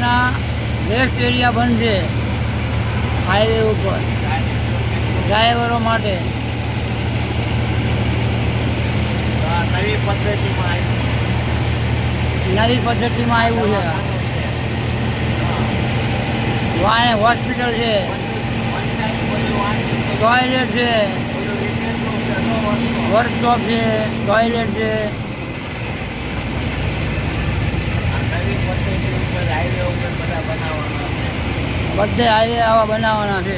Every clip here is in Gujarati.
હાઈવેના રેસ્ટ એરિયા બંધ છે હાઈવે ઉપર ડ્રાઈવરો માટે. નવી પદ્ધતિમાં આવ્યું છે. વાણે હોસ્પિટલ છે, ટોયલેટ છે, વર્કશોપ છે, ટોયલેટ છે. બધે હાઈવે આવા બનાવવાના છે.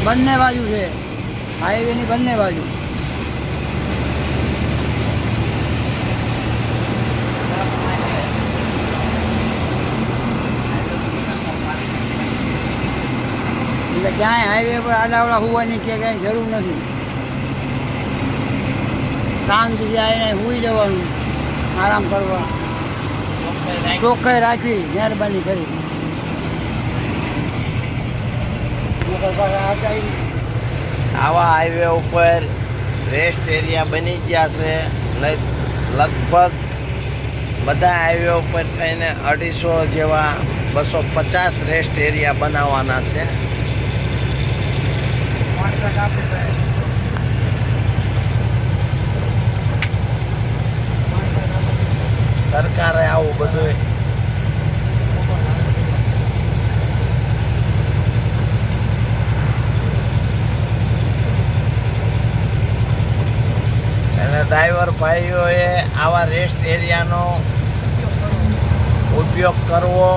બંને બાજુ છે, હાઈવેની બંને બાજુ. એટલે ક્યાંય હાઈવે પર આડાવડા હોવાની કે કાંઈ જરૂર નથી. શાંતિથી આવીને સૂઈ જવાનું, આરામ કરવા, ચોખ્ખાઈ રાખવી, મહેરબાની કરી. આવા હાઈવે ઉપર રેસ્ટ એરિયા બની ગયા છે. લગભગ બધા હાઈવે ઉપર થઈને 250 જેવા 250 રેસ્ટ એરિયા બનાવવાના છે. સરકારે આવું બધું અને ડ્રાઈવર ભાઈઓએ આવા રેસ્ટ એરિયાનો ઉપયોગ કરવો.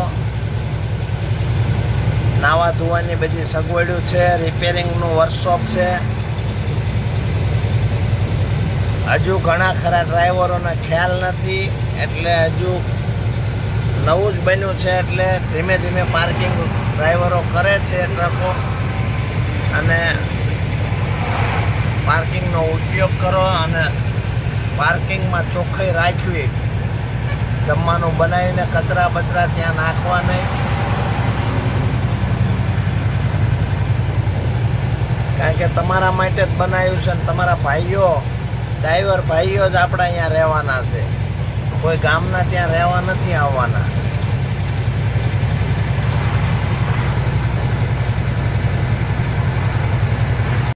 નાવા ધોવાની બધી સગવડો છે, રિપેરિંગનું વર્કશોપ છે. હજુ ઘણા ખરા ડ્રાઈવરોને ખ્યાલ નથી, એટલે હજુ નવું જ બન્યું છે. એટલે ધીમે ધીમે પાર્કિંગ ડ્રાઈવરો કરે છે ટ્રકો, અને પાર્કિંગનો ઉપયોગ કરો અને પાર્કિંગમાં ચોખ્ખાઈ રાખવી. જમવાનું બનાવીને કચરા બચરા ત્યાં નાખવા નહીં, કારણ કે તમારા માટે જ બનાવ્યું છે. અને તમારા ભાઈઓ, ડ્રાઈવર ભાઈઓ જ આપણા અહીંયા રહેવાના છે, કોઈ ગામના ત્યાં રહેવા નથી આવવાના.